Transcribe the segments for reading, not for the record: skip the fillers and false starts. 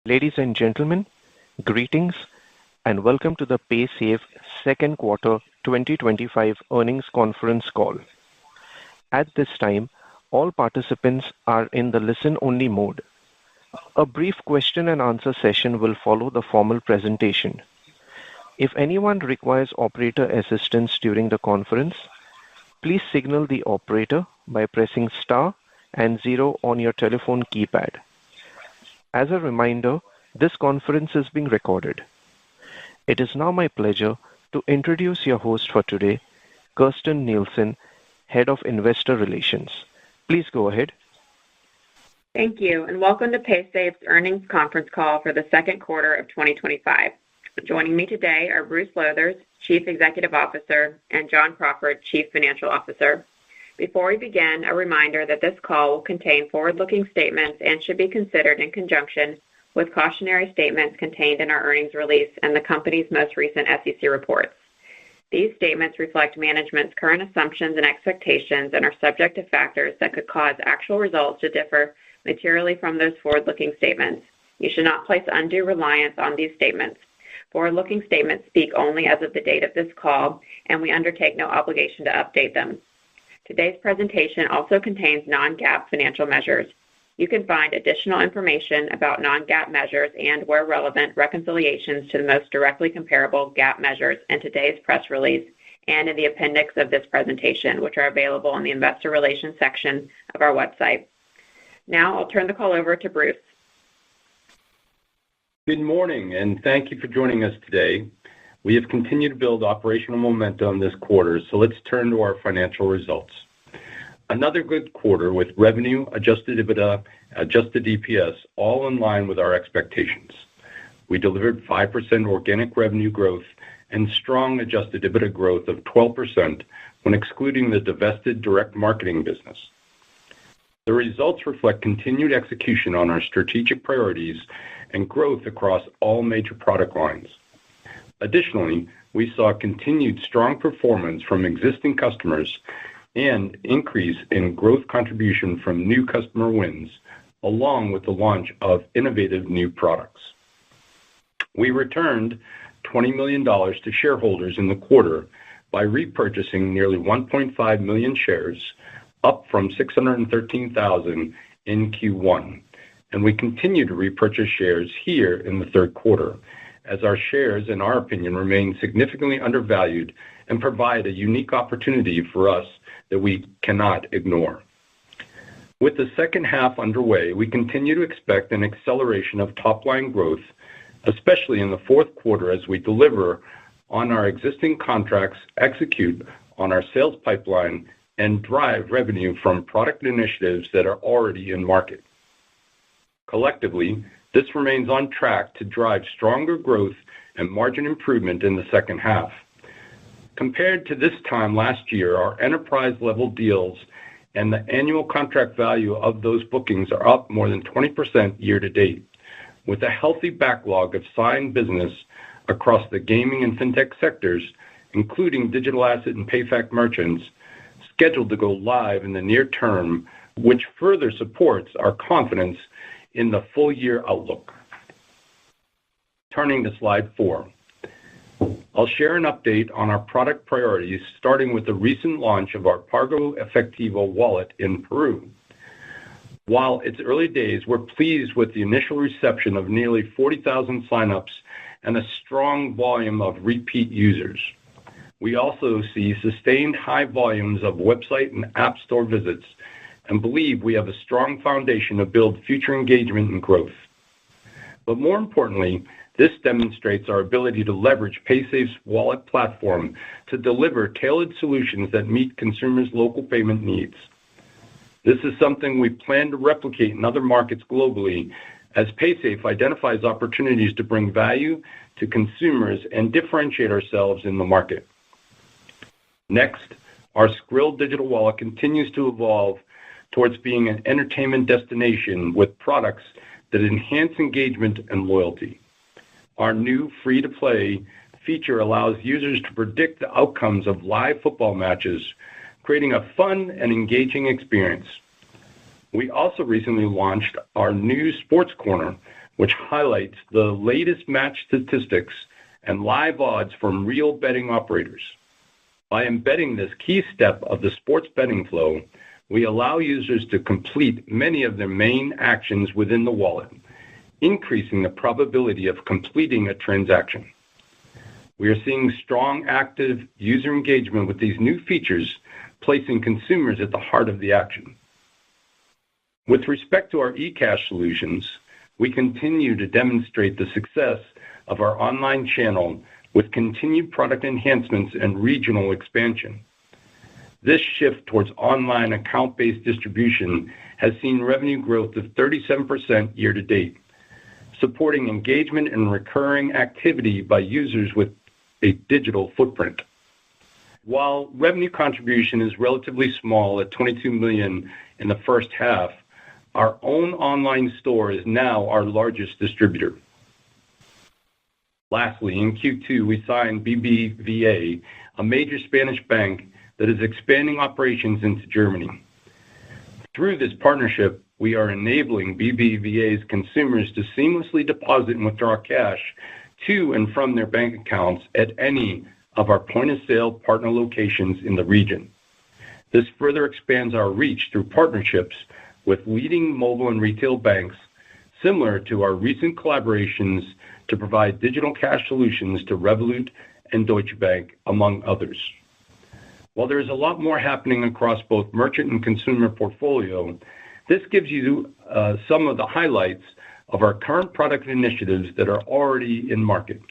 Ladies and gentlemen, greetings and welcome to the Paysafe second quarter 2025 earnings conference call. At this time, all participants are in the listen-only mode. A brief question and answer session will follow the formal presentation. If anyone requires operator assistance during the conference, please signal the operator by pressing star and 0 on your telephone keypad. As a reminder, this conference is being recorded. It is now my pleasure to introduce your host for today, Kirsten Nielsen, Head of Investor Relations. Please go ahead. Thank you, and welcome to Paysafe's earnings conference call for the second quarter of 2025. Joining me today are Bruce Lowthers, Chief Executive Officer, and John Crawford, Chief Financial Officer. Before we begin, a reminder that this call will contain forward-looking statements and should be considered in conjunction with cautionary statements contained in our earnings release and the company's most recent SEC reports. These statements reflect management's current assumptions and expectations and are subject to factors that could cause actual results to differ materially from those forward-looking statements. You should not place undue reliance on these statements. Forward-looking statements speak only as of the date of this call, and we undertake no obligation to update them. Today's presentation also contains non-GAAP financial measures. You can find additional information about non-GAAP measures and, where relevant, reconciliations to the most directly comparable GAAP measures in today's press release and in the appendix of this presentation, which are available in the Investor Relations section of our website. Now I'll turn the call over to Bruce. Good morning, and thank you for joining us today. We have continued to build operational momentum this quarter, so let's turn to our financial results. Another good quarter with revenue, adjusted EBITDA, adjusted EPS, all in line with our expectations. We delivered 5% organic revenue growth and strong adjusted EBITDA growth of 12% when excluding the divested direct marketing business. The results reflect continued execution on our strategic priorities and growth across all major product lines. Additionally, we saw continued strong performance from existing customers and increase in growth contribution from new customer wins, along with the launch of innovative new products. We returned $20 million to shareholders in the quarter by repurchasing nearly 1.5 million shares, up from 613,000 in Q1, and we continue to repurchase shares here in the third quarter, as our shares, in our opinion, remain significantly undervalued and provide a unique opportunity for us that we cannot ignore. With the second half underway, we continue to expect an acceleration of top-line growth, especially in the fourth quarter as we deliver on our existing contracts, execute on our sales pipeline, and drive revenue from product initiatives that are already in market. Collectively, this remains on track to drive stronger growth and margin improvement in the second half. Compared to this time last year, our enterprise-level deals and the annual contract value of those bookings are up more than 20% year-to-date, with a healthy backlog of signed business across the gaming and fintech sectors, including digital asset and PayFac merchants, scheduled to go live in the near term, which further supports our confidence in the full-year outlook. Turning to slide 4. I'll share an update on our product priorities, starting with the recent launch of our Pago Efectivo wallet in Peru. While it's early days, we're pleased with the initial reception of nearly 40,000 signups and a strong volume of repeat users. We also see sustained high volumes of website and app store visits and believe we have a strong foundation to build future engagement and growth. But more importantly, this demonstrates our ability to leverage Paysafe's wallet platform to deliver tailored solutions that meet consumers' local payment needs. This is something we plan to replicate in other markets globally as Paysafe identifies opportunities to bring value to consumers and differentiate ourselves in the market. Next, our Skrill digital wallet continues to evolve towards being an entertainment destination with products that enhance engagement and loyalty. Our new free-to-play feature allows users to predict the outcomes of live football matches, creating a fun and engaging experience. We also recently launched our new Sports Corner, which highlights the latest match statistics and live odds from real betting operators. By embedding this key step of the sports betting flow, we allow users to complete many of their main actions within the wallet, increasing the probability of completing a transaction. We are seeing strong active user engagement with these new features, placing consumers at the heart of the action. With respect to our eCash solutions, we continue to demonstrate the success of our online channel with continued product enhancements and regional expansion. This shift towards online account-based distribution has seen revenue growth of 37% year to date, supporting engagement and recurring activity by users with a digital footprint. While revenue contribution is relatively small at $22 million in the first half, our own online store is now our largest distributor. Lastly, in Q2, we signed BBVA, a major Spanish bank that is expanding operations into Germany. Through this partnership, we are enabling BBVA's consumers to seamlessly deposit and withdraw cash to and from their bank accounts at any of our point-of-sale partner locations in the region. This further expands our reach through partnerships with leading mobile and retail banks, similar to our recent collaborations to provide digital cash solutions to Revolut and Deutsche Bank, among others. While there is a lot more happening across both merchant and consumer portfolio, this gives you some of the highlights of our current product initiatives that are already in market.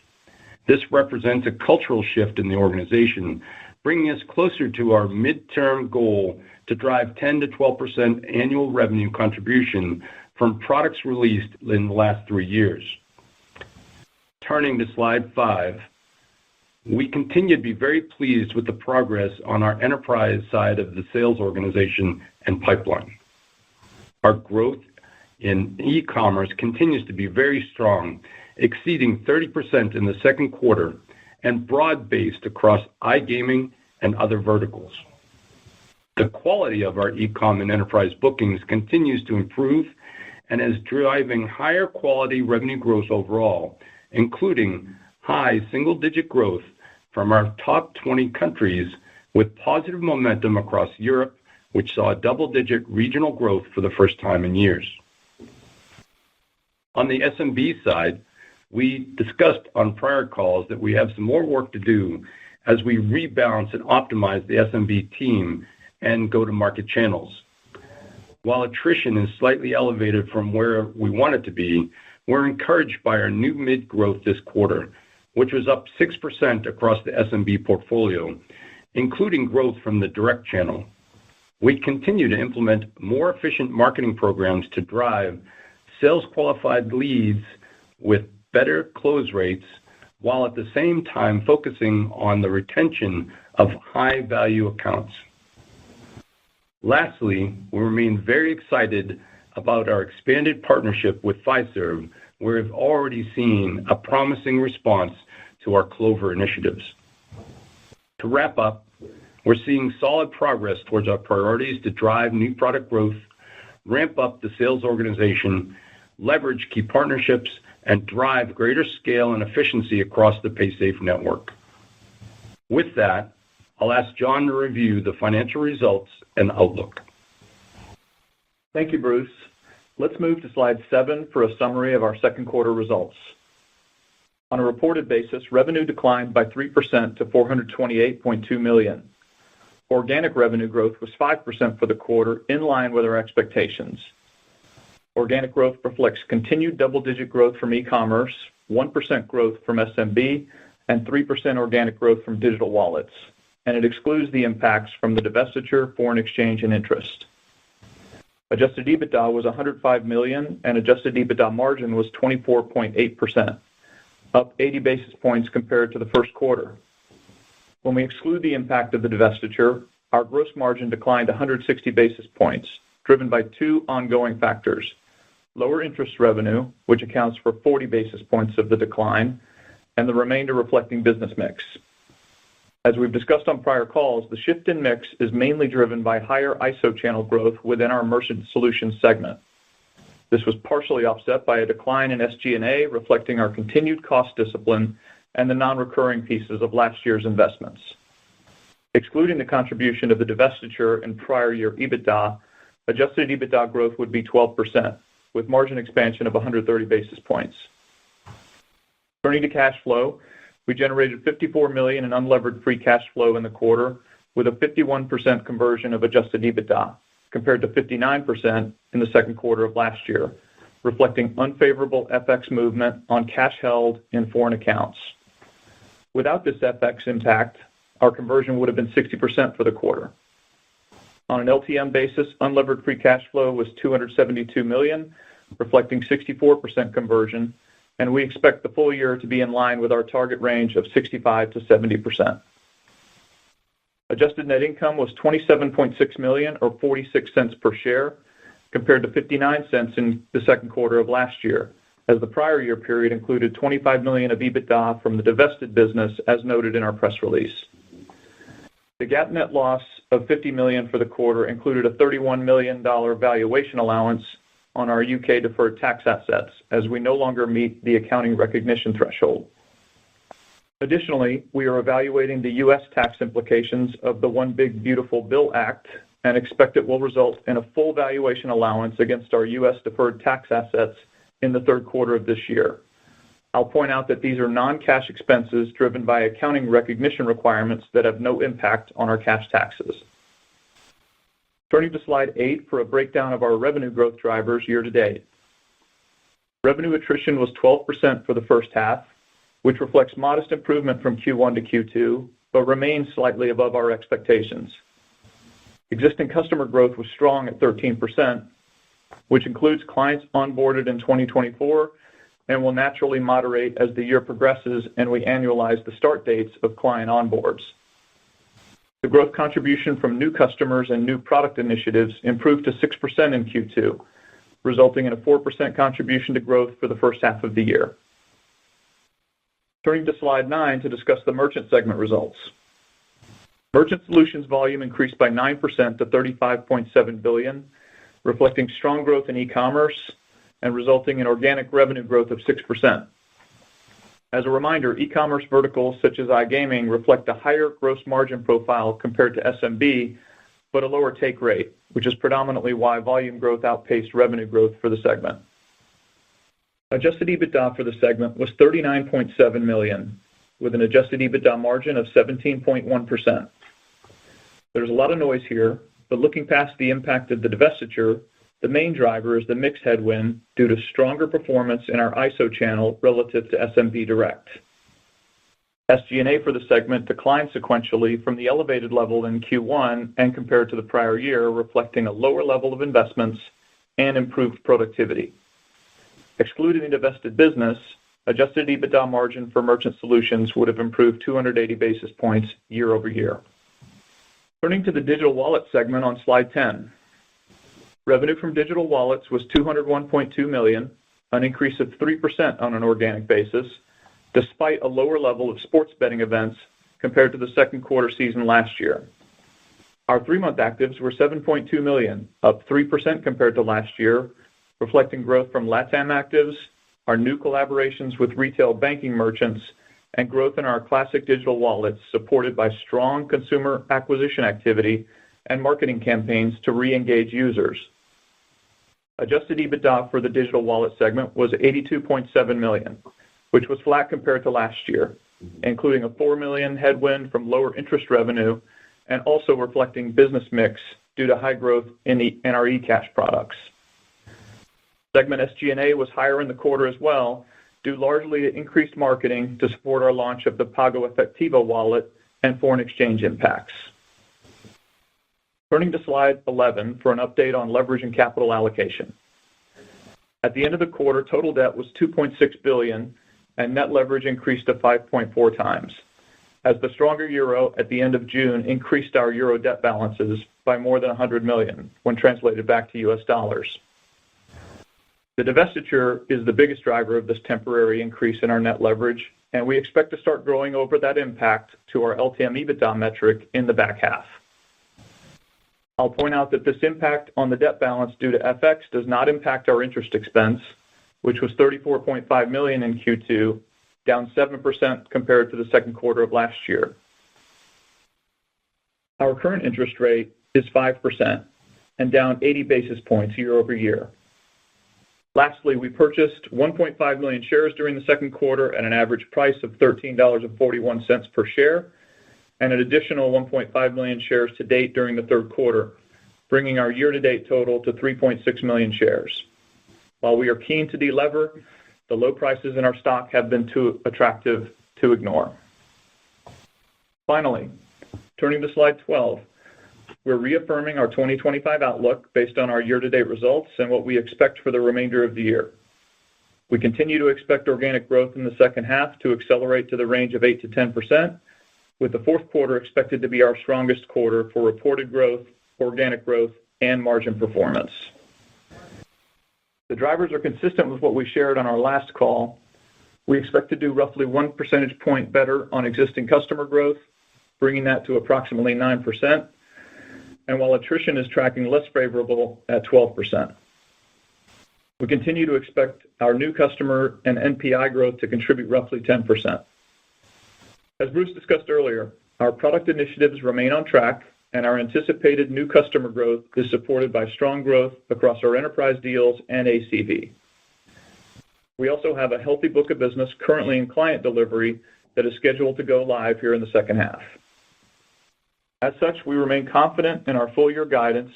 This represents a cultural shift in the organization, bringing us closer to our midterm goal to drive 10 to 12% annual revenue contribution from products released in the last 3 years. Turning to slide 5, we continue to be very pleased with the progress on our enterprise side of the sales organization and pipeline. Our growth in e-commerce continues to be very strong, exceeding 30% in the second quarter and broad-based across iGaming and other verticals. The quality of our e-com and enterprise bookings continues to improve and is driving higher quality revenue growth overall, including high single-digit growth from our top 20 countries with positive momentum across Europe, which saw double-digit regional growth for the first time in years. On the SMB side, we discussed on prior calls that we have some more work to do as we rebalance and optimize the SMB team and go-to-market channels. While attrition is slightly elevated from where we want it to be, we're encouraged by our new mid growth this quarter, which was up 6% across the SMB portfolio, including growth from the direct channel. We continue to implement more efficient marketing programs to drive sales qualified leads with better close rates, while at the same time focusing on the retention of high value accounts. Lastly, we remain very excited about our expanded partnership with Fiserv, where we've already seen a promising response to our Clover initiatives. To wrap up, we're seeing solid progress towards our priorities to drive new product growth, ramp up the sales organization, leverage key partnerships, and drive greater scale and efficiency across the Paysafe network. With that, I'll ask John to review the financial results and outlook. Thank you, Bruce. Let's move to slide 7 for a summary of our second quarter results. On a reported basis, revenue declined by 3% to $428.2 million. Organic revenue growth was 5% for the quarter, in line with our expectations. Organic growth reflects continued double-digit growth from e-commerce, 1% growth from SMB, and 3% organic growth from digital wallets, and it excludes the impacts from the divestiture, foreign exchange, and interest. Adjusted EBITDA was $105 million, and adjusted EBITDA margin was 24.8%, up 80 basis points compared to the first quarter. When we exclude the impact of the divestiture, our gross margin declined 160 basis points, driven by 2 ongoing factors: lower interest revenue, which accounts for 40 basis points of the decline, and the remainder reflecting business mix. As we've discussed on prior calls, the shift in mix is mainly driven by higher ISO channel growth within our Merchant Solutions segment. This was partially offset by a decline in SG&A, reflecting our continued cost discipline and the non-recurring pieces of last year's investments. Excluding the contribution of the divestiture and prior year EBITDA, adjusted EBITDA growth would be 12%, with margin expansion of 130 basis points. Turning to cash flow, we generated $54 million in unlevered free cash flow in the quarter, with a 51% conversion of adjusted EBITDA, compared to 59% in the second quarter of last year, reflecting unfavorable FX movement on cash held in foreign accounts. Without this FX impact, our conversion would have been 60% for the quarter. On an LTM basis, unlevered free cash flow was $272 million, reflecting 64% conversion, and we expect the full year to be in line with our target range of 65 to 70%. Adjusted net income was $27.6 million, or 46 cents per share, compared to 59 cents in the second quarter of last year, as the prior year period included $25 million of EBITDA from the divested business, as noted in our press release. The GAAP net loss of $50 million for the quarter included a $31 million valuation allowance on our UK deferred tax assets, as we no longer meet the accounting recognition threshold. Additionally, we are evaluating the U.S. tax implications of the One Big Beautiful Bill Act and expect it will result in a full valuation allowance against our U.S. deferred tax assets in the third quarter of this year. I'll point out that these are non-cash expenses driven by accounting recognition requirements that have no impact on our cash taxes. Turning to slide 8 for a breakdown of our revenue growth drivers year to date. Revenue attrition was 12% for the first half, which reflects modest improvement from Q1 to Q2, but remains slightly above our expectations. Existing customer growth was strong at 13%, which includes clients onboarded in 2024 and will naturally moderate as the year progresses and we annualize the start dates of client onboards. The growth contribution from new customers and new product initiatives improved to 6% in Q2, resulting in a 4% contribution to growth for the first half of the year. Turning to slide 9 to discuss the merchant segment results. Merchant Solutions volume increased by 9% to $35.7 billion, reflecting strong growth in e-commerce and resulting in organic revenue growth of 6%. As a reminder, e-commerce verticals such as iGaming reflect a higher gross margin profile compared to SMB, but a lower take rate, which is predominantly why volume growth outpaced revenue growth for the segment. Adjusted EBITDA for the segment was $39.7 million, with an adjusted EBITDA margin of 17.1%. There's a lot of noise here, but looking past the impact of the divestiture, the main driver is the mix headwind due to stronger performance in our ISO channel relative to SMB Direct. SG&A for the segment declined sequentially from the elevated level in Q1 and compared to the prior year, reflecting a lower level of investments and improved productivity. Excluding the divested business, adjusted EBITDA margin for Merchant Solutions would have improved 280 basis points year over year. Turning to the Digital Wallet segment on slide 10. Revenue from digital wallets was $201.2 million, an increase of 3% on an organic basis, despite a lower level of sports betting events compared to the second quarter season last year. Our 3-month actives were 7.2 million, up 3% compared to last year, reflecting growth from LATAM actives, our new collaborations with retail banking merchants, and growth in our classic digital wallets supported by strong consumer acquisition activity and marketing campaigns to re-engage users. Adjusted EBITDA for the digital wallet segment was $82.7 million, which was flat compared to last year, including a $4 million headwind from lower interest revenue and also reflecting business mix due to high growth in our eCash products. Segment SG&A was higher in the quarter as well, due largely to increased marketing to support our launch of the Pago Efectivo wallet and foreign exchange impacts. Turning to slide 11 for an update on leverage and capital allocation. At the end of the quarter, total debt was $2.6 billion, and net leverage increased to 5.4 times, as the stronger euro at the end of June increased our euro debt balances by more than $100 million when translated back to US dollars. The divestiture is the biggest driver of this temporary increase in our net leverage, and we expect to start growing over that impact to our LTM EBITDA metric in the back half. I'll point out that this impact on the debt balance due to FX does not impact our interest expense, which was $34.5 million in Q2, down 7% compared to the second quarter of last year. Our current interest rate is 5% and down 80 basis points year over year. Lastly, we purchased 1.5 million shares during the second quarter at an average price of $13.41 per share, and an additional 1.5 million shares to date during the third quarter, bringing our year-to-date total to 3.6 million shares. While we are keen to delever, the low prices in our stock have been too attractive to ignore. Finally, turning to slide 12, we're reaffirming our 2025 outlook based on our year-to-date results and what we expect for the remainder of the year. We continue to expect organic growth in the second half to accelerate to the range of 8 to 10%, with the fourth quarter expected to be our strongest quarter for reported growth, organic growth, and margin performance. The drivers are consistent with what we shared on our last call. We expect to do roughly 1 percentage point better on existing customer growth, bringing that to approximately 9%, and while attrition is tracking less favorable at 12%. We continue to expect our new customer and NPI growth to contribute roughly 10%. As Bruce discussed earlier, our product initiatives remain on track, and our anticipated new customer growth is supported by strong growth across our enterprise deals and ACV. We also have a healthy book of business currently in client delivery that is scheduled to go live here in the second half. As such, we remain confident in our full-year guidance,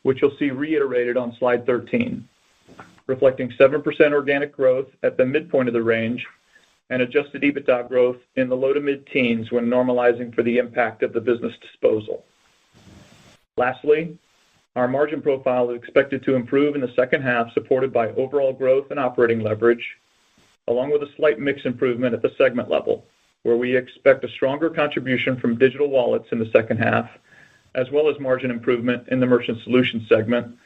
which you'll see reiterated on slide 13, reflecting 7% organic growth at the midpoint of the range and adjusted EBITDA growth in the low to mid-teens when normalizing for the impact of the business disposal. Lastly, our margin profile is expected to improve in the second half, supported by overall growth and operating leverage, along with a slight mix improvement at the segment level, where we expect a stronger contribution from digital wallets in the second half, as well as margin improvement in the Merchant Solutions segment,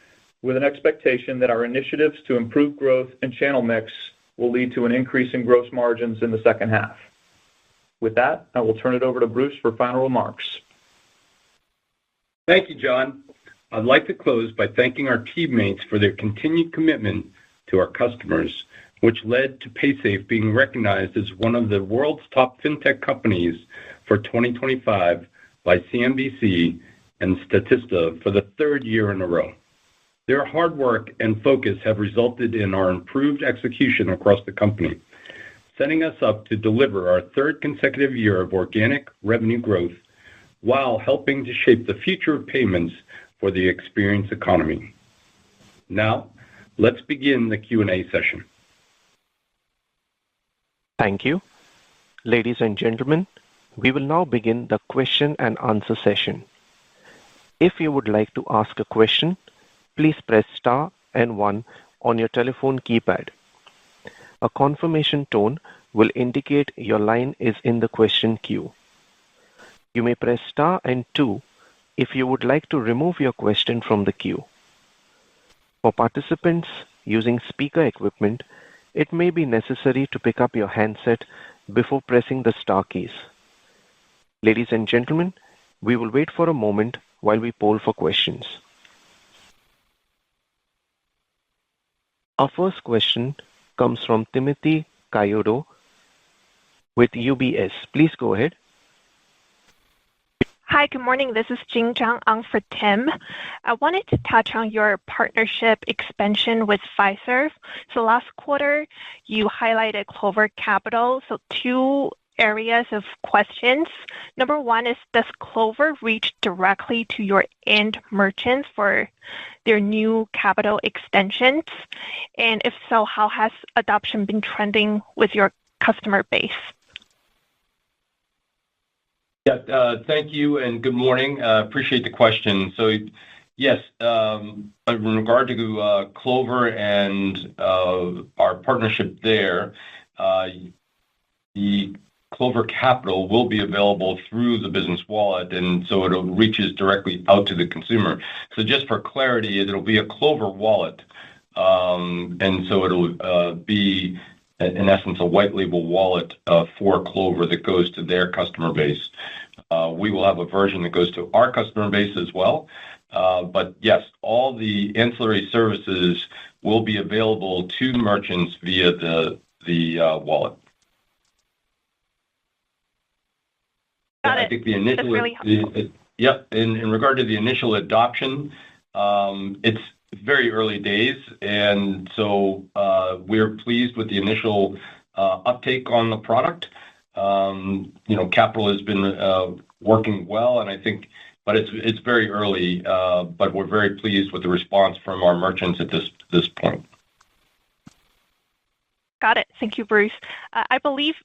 with an expectation that our initiatives to improve growth and channel mix will lead to an increase in gross margins in the second half. With that, I will turn it over to Bruce for final remarks. Thank you, John. I'd like to close by thanking our teammates for their continued commitment to our customers, which led to Paysafe being recognized as one of the world's top fintech companies for 2025 by CNBC and Statista for the third year in a row. Their hard work and focus have resulted in our improved execution across the company, setting us up to deliver our third consecutive year of organic revenue growth while helping to shape the future of payments for the experience economy. Now, let's begin the Q&A session. Thank you. Ladies and gentlemen, we will now begin the question and answer session. If you would like to ask a question, please press star and 1 on your telephone keypad. A confirmation tone will indicate your line is in the question queue. You may press star and 2 if you would like to remove your question from the queue. For participants using speaker equipment, it may be necessary to pick up your handset before pressing the star keys. Ladies and gentlemen, we will wait for a moment while we poll for questions. Our first question comes from Timothy Chiodo with UBS. Please go ahead. Hi, good morning. This is Jing Zhang on for Tim. I wanted to touch on your partnership expansion with Fiserv. So last quarter, you highlighted Clover Capital. So 2 areas of questions. Number 1 is, does Clover reach directly to your end merchants for their new capital extensions? And if so, how has adoption been trending with your customer base? Yeah, thank you and good morning. Appreciate the question. So, yes, in regard to Clover and our partnership there, the Clover Capital will be available through the business wallet, and so it reaches directly out to the consumer. So just for clarity, it'll be a Clover wallet, and so it'll be, in essence, a white label wallet for Clover that goes to their customer base. We will have a version that goes to our customer base as well, But yes, all the ancillary services will be available to merchants via the wallet. Got it. I think the initial, That's really helpful. In regard to the initial adoption, it's very early days, and so we're pleased with the initial uptake on the product. Capital has been working well, and I think, but it's very early, but we're very pleased with the response from our merchants at this point. Got it. Thank you, Bruce. I believe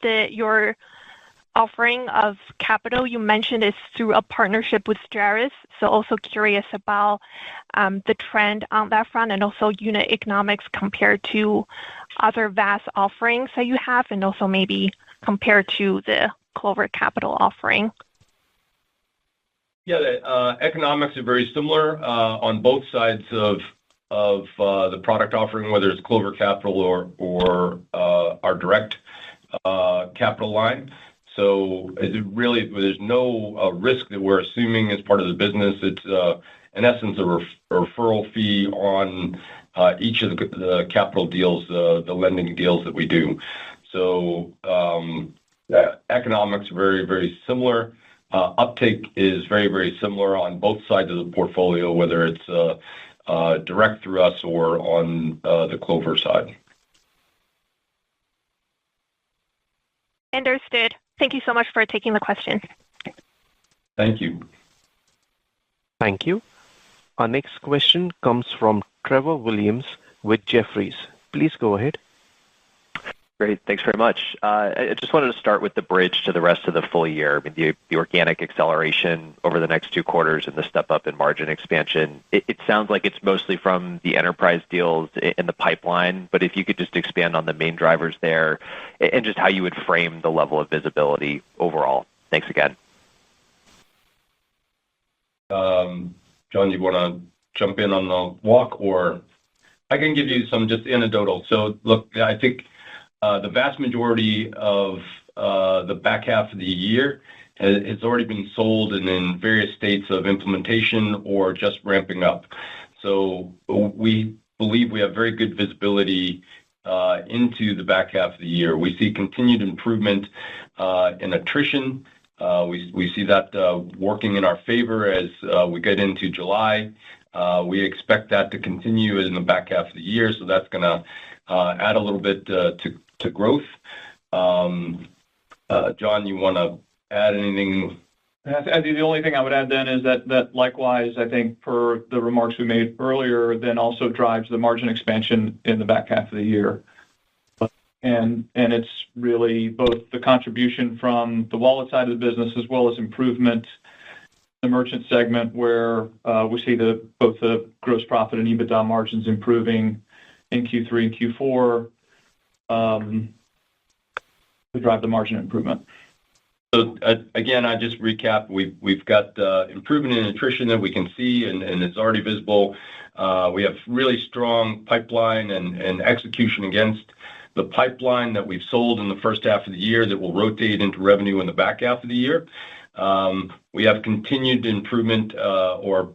that your offering of capital you mentioned is through a partnership with Jaris. So also curious about the trend on that front and also unit economics compared to other VAS offerings that you have, and also maybe compared to the Clover Capital offering. Yeah, the economics are very similar on both sides of the product offering, whether it's Clover Capital or our direct capital line. So there's no risk that we're assuming as part of the business. It's in essence a referral fee on each of the capital deals, the lending deals that we do. So economics are very, very similar. Uptake is very, very similar on both sides of the portfolio, whether it's direct through us or on the Clover side. Understood. Thank you so much for taking the question. Thank you. Thank you. Our next question comes from Trevor Williams with Jefferies. Please go ahead. Great. Thanks very much. I just wanted to start with the bridge to the rest of the full year. I mean, the organic acceleration over the next 2 quarters and the step up in margin expansion. It sounds like it's mostly from the enterprise deals in the pipeline, but if you could just expand on the main drivers there and just how you would frame the level of visibility overall. Thanks again. John, you want to jump in on the walk, or I can give you some just anecdotal. So look, I think the vast majority of the back half of the year has already been sold and in various states of implementation or just ramping up. So we believe we have very good visibility into the back half of the year. We see continued improvement in attrition. We see that working in our favor as we get into July. We expect that to continue in the back half of the year, so that's going to add a little bit to growth. John, you want to add anything? I think the only thing I would add then is that likewise, I think per the remarks we made earlier, then also drives the margin expansion in the back half of the year. And it's really both the contribution from the wallet side of the business as well as improvement in the merchant segment where we see both the gross profit and EBITDA margins improving in Q3 and Q4 to drive the margin improvement. So again, I just recap. We've got improvement in attrition that we can see and it's already visible. We have really strong pipeline and execution against the pipeline that we've sold in the first half of the year that will rotate into revenue in the back half of the year. We have continued improvement or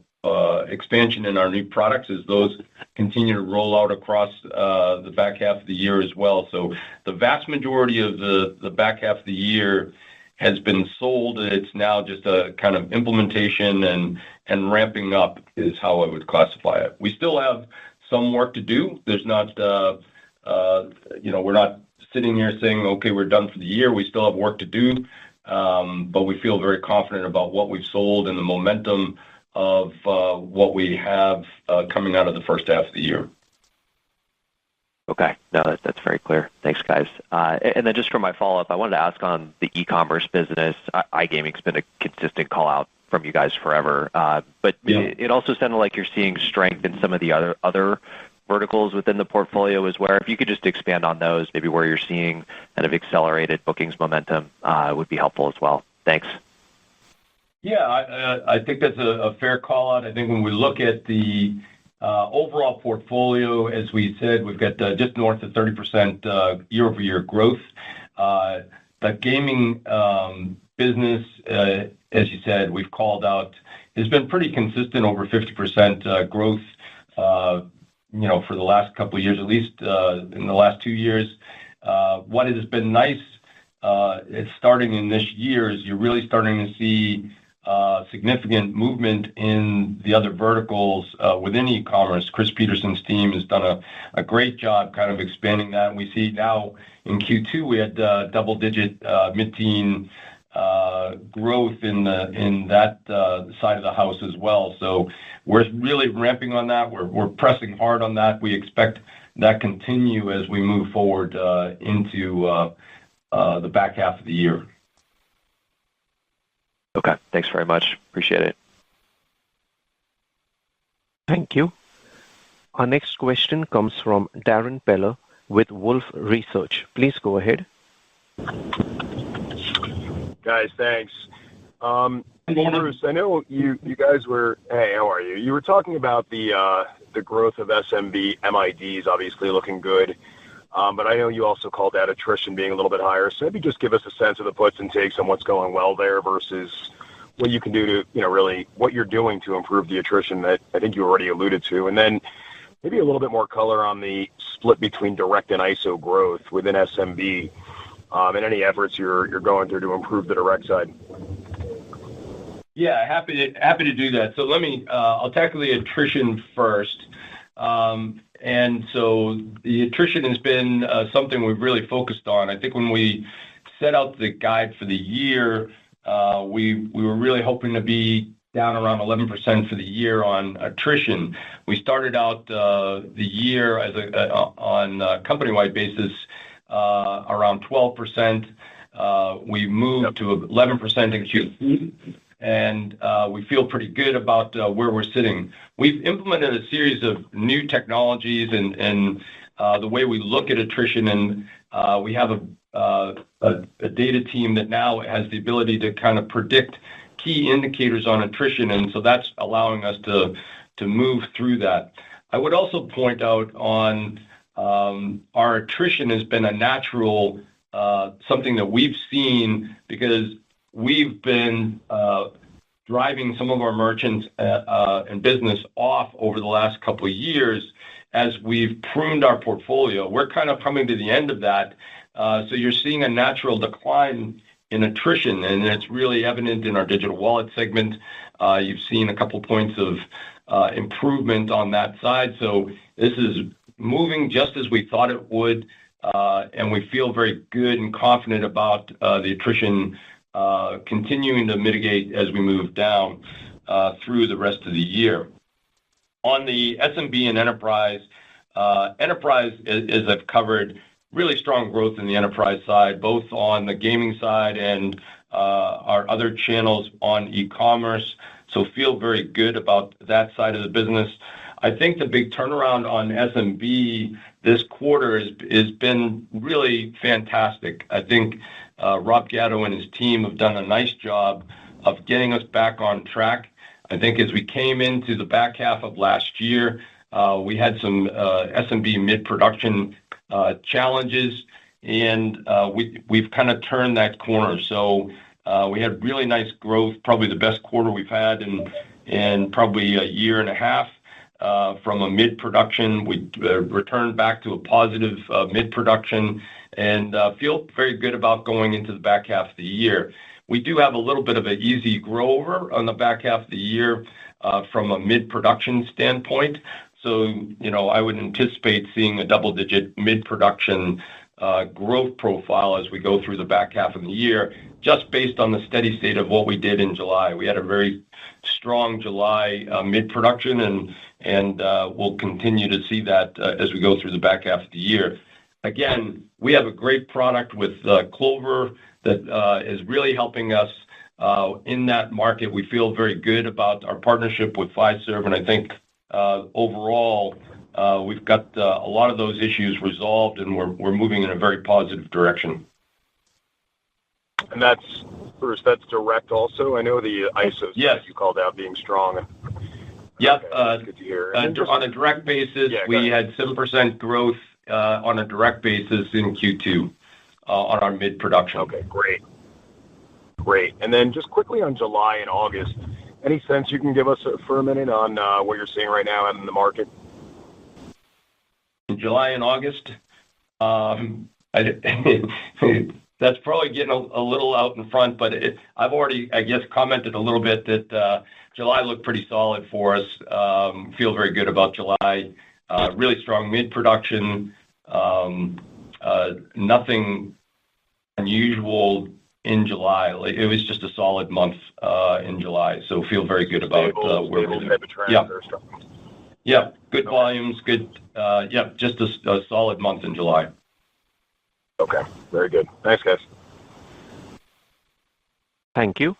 expansion in our new products as those continue to roll out across the back half of the year as well. So the vast majority of the back half of the year has been sold. It's now just a kind of implementation and ramping up is how I would classify it. We still have some work to do. There's not, we're not sitting here saying, okay, we're done for the year. We still have work to do, but we feel very confident about what we've sold and the momentum of what we have coming out of the first half of the year. Okay. No, that's very clear. Thanks, guys. And then just for my follow-up, I wanted to ask on the e-commerce business. iGaming's been a consistent call-out from you guys forever, but it also sounded like you're seeing strength in some of the other verticals within the portfolio as well. If you could just expand on those, maybe where you're seeing kind of accelerated bookings momentum would be helpful as well. Thanks. Yeah, I think that's a fair call-out. I think when we look at the overall portfolio, as we said, we've got just north of 30% year-over-year growth. The gaming business, as you said, we've called out, has been pretty consistent, over 50% growth, for the last couple of years, at least in the last 2 years. What has been nice, it's starting in this year, is you're really starting to see significant movement in the other verticals within e-commerce. Chris Peterson's team has done a great job kind of expanding that. And we see now in Q2 we had double-digit mid-teen growth in that side of the house as well. So we're really ramping on that. We're pressing hard on that. We expect that continue as we move forward into the back half of the year. Okay, thanks very much. Appreciate it. Thank you. Our next question comes from Darrin Peller with Wolfe Research. Please go ahead. Guys, thanks. Bruce, I know you guys were. Hey, how are you? You were talking about the growth of SMB MIDs, obviously looking good. But I know you also called out attrition being a little bit higher. So maybe just give us a sense of the puts and takes on what's going well there versus what you can do to, really what you're doing to improve the attrition that I think you already alluded to. And then maybe a little bit more color on the split between direct and ISO growth within SMB, and any efforts you're going through to improve the direct side. Yeah, happy to do that. So I'll tackle the attrition first. And so the attrition has been something we've really focused on. I think when we set out the guide for the year, we were really hoping to be down around 11% for the year on attrition. We started out the year on a company-wide basis around 12%. We moved to 11% in Q2. And we feel pretty good about where we're sitting. We've implemented a series of new technologies and the way we look at attrition, and we have a data team that now has the ability to kind of predict key indicators on attrition, and so that's allowing us to move through that. I would also point out on our attrition has been a natural something that we've seen because we've been driving some of our merchants and business off over the last couple of years as we've pruned our portfolio. We're kind of coming to the end of that. So you're seeing a natural decline in attrition, and it's really evident in our digital wallet segment. You've seen a couple points of improvement on that side. So this is moving just as we thought it would, and we feel very good and confident about the attrition continuing to mitigate as we move down through the rest of the year. On the SMB and enterprise, as I've covered, really strong growth in the enterprise side, both on the gaming side and our other channels on e-commerce. So feel very good about that side of the business. I think the big turnaround on SMB this quarter has been really fantastic. I think Rob Gatto and his team have done a nice job of getting us back on track. I think as we came into the back half of last year, we had some SMB mid-production challenges, and we've kind of turned that corner. So we had really nice growth, probably the best quarter we've had in probably a year and a half. From a mid-production, we returned back to a positive mid-production and feel very good about going into the back half of the year. We do have a little bit of an easy grow over on the back half of the year from a mid-production standpoint. So, I would anticipate seeing a double-digit mid-production growth profile as we go through the back half of the year, just based on the steady state of what we did in July. We had a very strong July mid-production, and we'll continue to see that as we go through the back half of the year. Again, we have a great product with Clover that is really helping us in that market. We feel very good about our partnership with Fiserv, and I think overall we've got a lot of those issues resolved, and we're moving in a very positive direction. And that's, Bruce, that's direct also? I know the ISOs Yes. that you called out being strong. Yep. Okay, that's good to hear. On a direct basis, we had 7% growth on a direct basis in Q2 on our mid-production. Okay, great. And then just quickly on July and August, Any sense you can give us for a minute on what you're seeing right now out in the market? In July and August, that's probably getting a little out in front, but I've already, I guess, commented a little bit that July looked pretty solid for us. Feel very good about July. Really strong mid-production. Nothing unusual in July. It was just a solid month in July, so feel very good about where we're type of trend. Yeah. Yeah, good volumes, good. Just a solid month in July. Okay, very good. Thanks, guys. Thank you.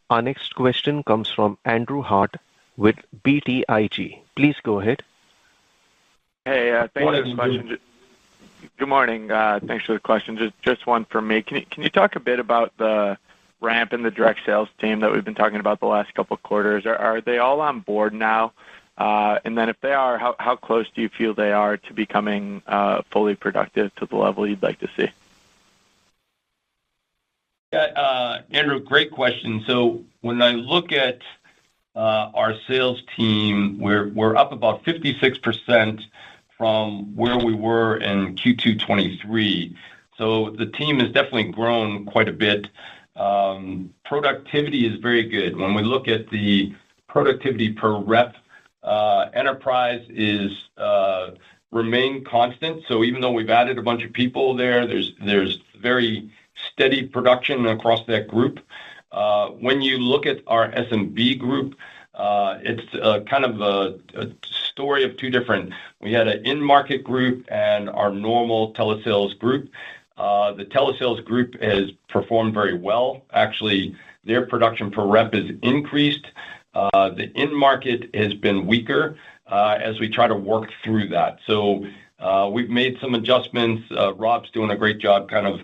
Our next question comes from Andrew Hart with BTIG. Please go ahead. Hey, thanks for the question. Good morning. Thanks for the question. Just one from me. Can you talk a bit about the ramp in the direct sales team that we've been talking about the last couple of quarters? Are they all on board now? And then if they are, how close do you feel they are to becoming fully productive to the level you'd like to see? Yeah, Andrew, great question. So when I look at our sales team, we're up about 56% from where we were in Q2 23. So the team has definitely grown quite a bit. Productivity is very good. When we look at the productivity per rep, enterprise is remain constant. So even though we've added a bunch of people there's very steady production across that group. When you look at our SMB group, it's kind of a story of two different. We had an in-market group and our normal telesales group. The telesales group has performed very well. Actually, their production per rep has increased. The in-market has been weaker as we try to work through that. So we've made some adjustments. Rob's doing a great job kind of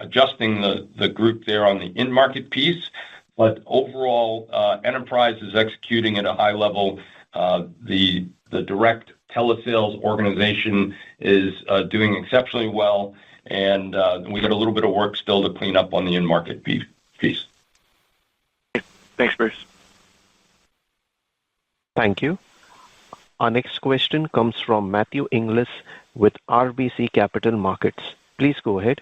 adjusting the group there on the in-market piece. But overall, enterprise is executing at a high level. The direct telesales organization is doing exceptionally well, and we got a little bit of work still to clean up on the in-market piece. Thanks, Bruce. Thank you. Our next question comes from Matthew Inglis with RBC Capital Markets. Please go ahead.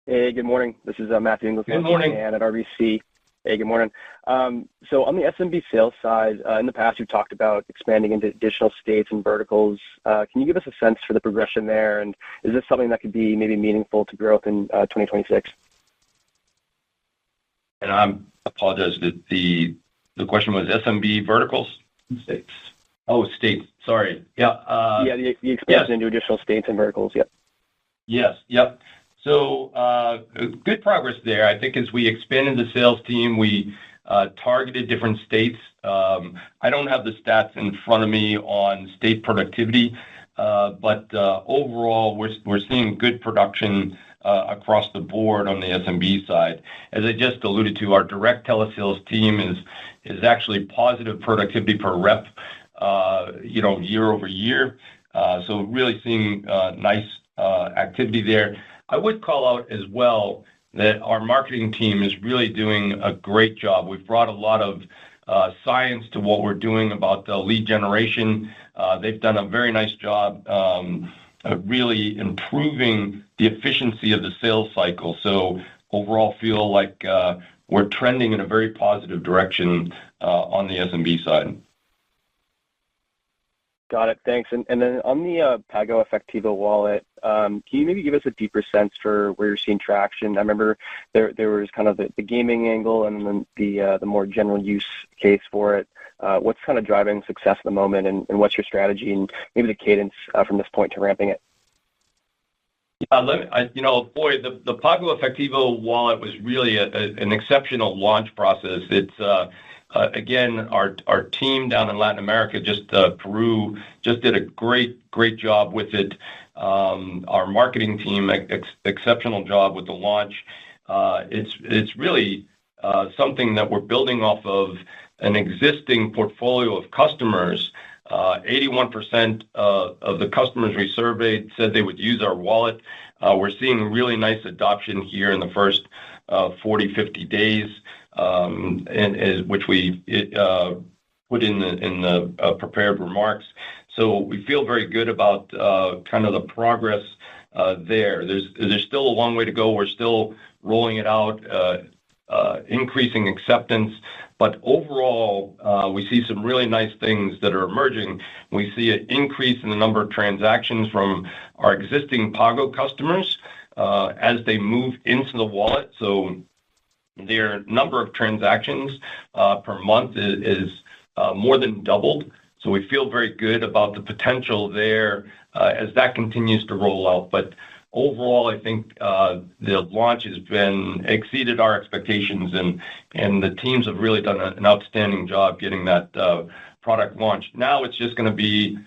Hey, good morning. This is Matthew Inglis. Good morning. At RBC. Hey, good morning. So on the SMB sales side, in the past, you've talked about expanding into additional states and verticals. Can you give us a sense for the progression there? And is this something that could be maybe meaningful to growth in 2026? And I apologize that the question was SMB verticals? States. Oh, states. Sorry. Yeah. The expansion into additional states and verticals. Yep. Yes. Yep. So good progress there. I think as we expanded the sales team, we targeted different states. I don't have the stats in front of me on state productivity, but overall, we're seeing good production across the board on the SMB side. As I just alluded to, our direct telesales team is actually positive productivity per rep, year over year. So really seeing nice activity there. I would call out as well that our marketing team is really doing a great job. We've brought a lot of science to what we're doing about the lead generation. They've done a very nice job really improving the efficiency of the sales cycle. So overall, feel like we're trending in a very positive direction on the SMB side. Got it. Thanks. And then on the Pago Efectivo wallet, can you maybe give us a deeper sense for where you're seeing traction? I remember there was kind of the gaming angle and then the more general use case for it. What's kind of driving success at the moment, and what's your strategy and maybe the cadence from this point to ramping it? Yeah, the Pago Efectivo wallet was really an exceptional launch process. It's again, our team down in Latin America, just Peru, just did a great job with it. Our marketing team, exceptional job with the launch. It's really something that we're building off of an existing portfolio of customers. 81% of the customers we surveyed said they would use our wallet. We're seeing really nice adoption here in the first 40, 50 days. which we put in the prepared remarks. So we feel very good about kind of the progress there. There's still a long way to go. We're still rolling it out, increasing acceptance. But overall, we see some really nice things that are emerging. We see an increase in the number of transactions from our existing Pago customers as they move into the wallet. So their number of transactions per month is more than doubled. So we feel very good about the potential there as that continues to roll out. But overall, I think the launch has exceeded our expectations, and the teams have really done an outstanding job getting that product launched. Now it's just going to be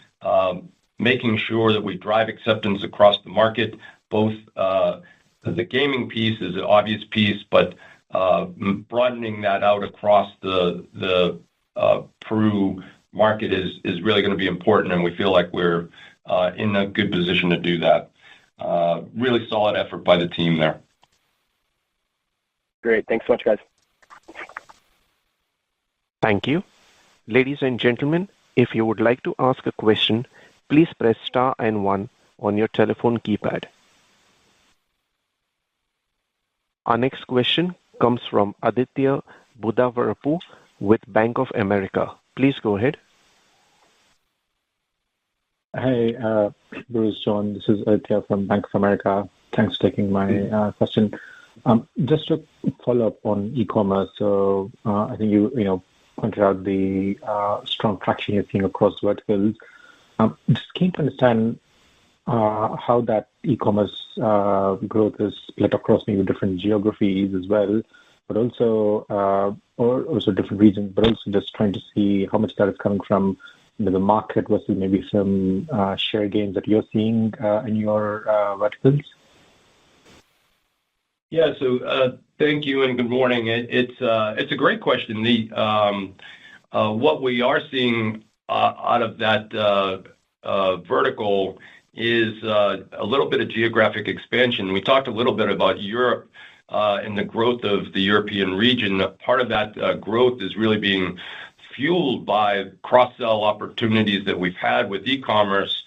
making sure that we drive acceptance across the market. Both the gaming piece is an obvious piece, but broadening that out across the Peru market is really going to be important, and we feel like we're in a good position to do that. Really solid effort by the team there. Great. Thanks so much, guys. Thank you. Ladies and gentlemen, if you would like to ask a question, please press star and 1 on your telephone keypad. Our next question comes from Aditya Buddhavarapu with Bank of America. Please go ahead. Hey, Bruce, John, this is Aditya from Bank of America. Thanks for taking my question. Just to follow up on e-commerce, so I think you pointed out the strong traction you're seeing across verticals. Just keen to understand how that e-commerce growth is split across maybe different geographies as well, but also or also different regions, but also just trying to see how much that is coming from the market versus maybe some share gains that you're seeing in your verticals. Yeah. So thank you and good morning. It's a great question. What we are seeing out of that vertical is a little bit of geographic expansion. We talked a little bit about Europe and the growth of the European region. Part of that growth is really being fueled by cross-sell opportunities that we've had with e-commerce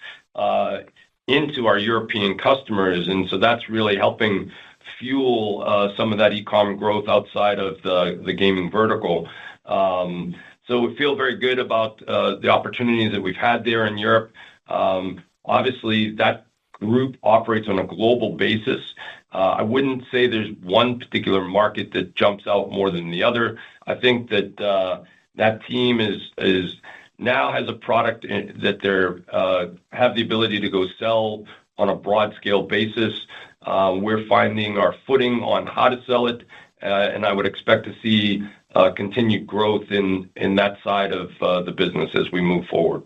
into our European customers. And so that's really helping fuel some of that e-com growth outside of the gaming vertical. So we feel very good about the opportunities that we've had there in Europe. Obviously, that group operates on a global basis. I wouldn't say there's one particular market that jumps out more than the other. I think that that team now has a product that they have the ability to go sell on a broad scale basis. We're finding our footing on how to sell it, and I would expect to see continued growth in that side of the business as we move forward.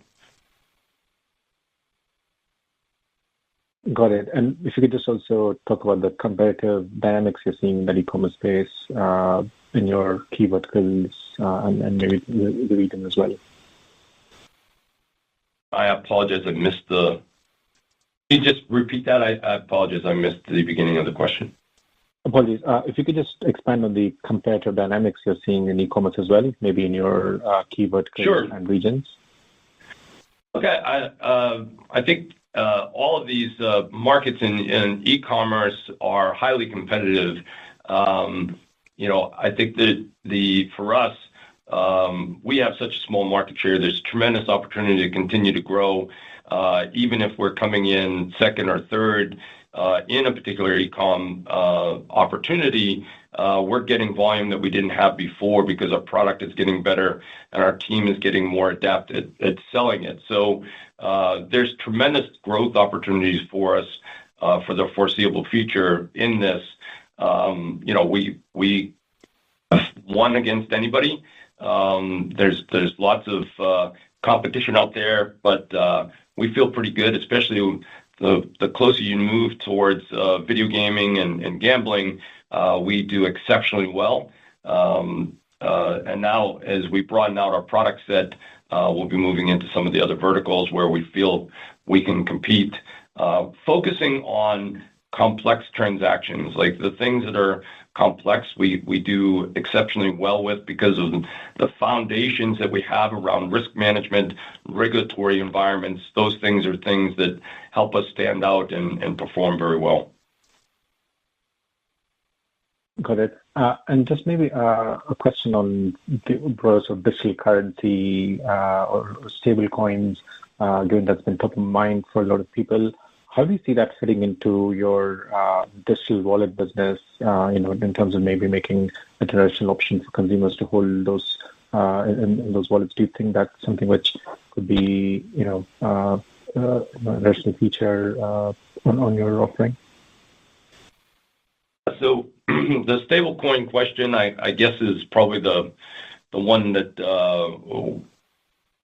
Got it. And if you could just also talk about the competitive dynamics you're seeing in the e-commerce space in your key verticals and maybe the region as well. I apologize. I missed Can you just repeat that? I apologize. I missed the beginning of the question. Apologies. If you could just expand on the competitive dynamics you're seeing in e-commerce as well, maybe in your key verticals and regions. Okay. I think all of these markets in e-commerce are highly competitive. I think that for us, we have such a small market share. There's tremendous opportunity to continue to grow, even if we're coming in second or third in a particular e-com opportunity. We're getting volume that we didn't have before because our product is getting better and our team is getting more adept at selling it. So there's tremendous growth opportunities for us for the foreseeable future in this. We won against anybody. There's lots of competition out there, but we feel pretty good, especially the closer you move towards video gaming and gambling. We do exceptionally well. And now, as we broaden out our product set, we'll be moving into some of the other verticals where we feel we can compete. Focusing on complex transactions. Like the things that are complex, we do exceptionally well with because of the foundations that we have around risk management, regulatory environments. Those things are things that help us stand out and perform very well. Got it. And just maybe a question on the growth of digital currency or stable coins, given that's been top of mind for a lot of people. How do you see that fitting into your digital wallet business, in terms of maybe making a traditional option for consumers to hold those in those wallets? Do you think that's something which could be, a additional feature on your offering? So the stablecoin question, I guess, is probably the one that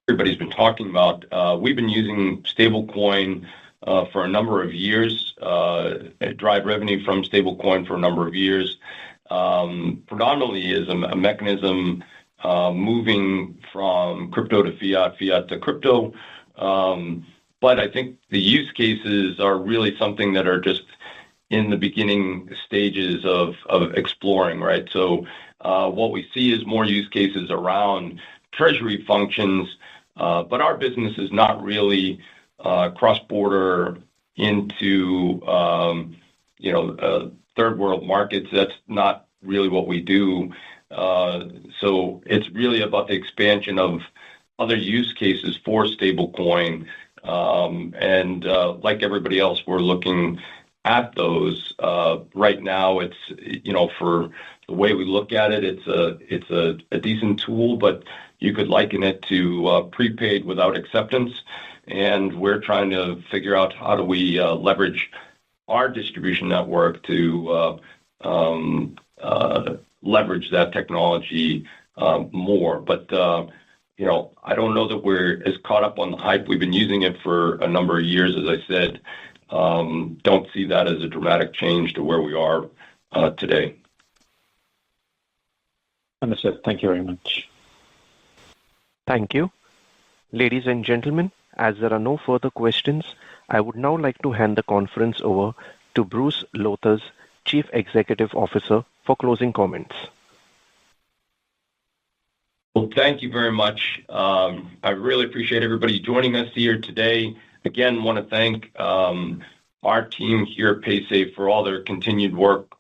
everybody's been talking about. We've been using stablecoin for a number of years, drive revenue from stablecoin for a number of years, predominantly as a mechanism moving from crypto to fiat, fiat to crypto. But I think the use cases are really something that are just in the beginning stages of exploring, right? So what we see is more use cases around treasury functions, but our business is not really cross-border into third world markets. That's not really what we do. So it's really about the expansion of other use cases for stablecoin. And like everybody else, we're looking at those. Right now, it's, for the way we look at it, it's a decent tool, but you could liken it to prepaid without acceptance. And we're trying to figure out how do we leverage our distribution network to leverage that technology more. But I don't know that we're as caught up on the hype. We've been using it for a number of years, as I said. Don't see that as a dramatic change to where we are today. Understood. Thank you very much. Thank you. Ladies and gentlemen, as there are no further questions, I would now like to hand the conference over to Bruce Lowthers, Chief Executive Officer, for closing comments. Well, thank you very much. I really appreciate everybody joining us here today. Again, want to thank our team here at Paysafe for all their continued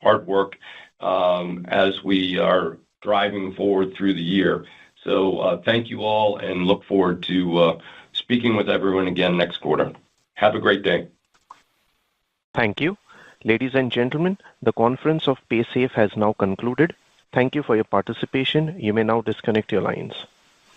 hard work, as we are driving forward through the year. So thank you all, and look forward to speaking with everyone again next quarter. Have a great day. Thank you. Ladies and gentlemen, the conference of Paysafe has now concluded. Thank you for your participation. You may now disconnect your lines.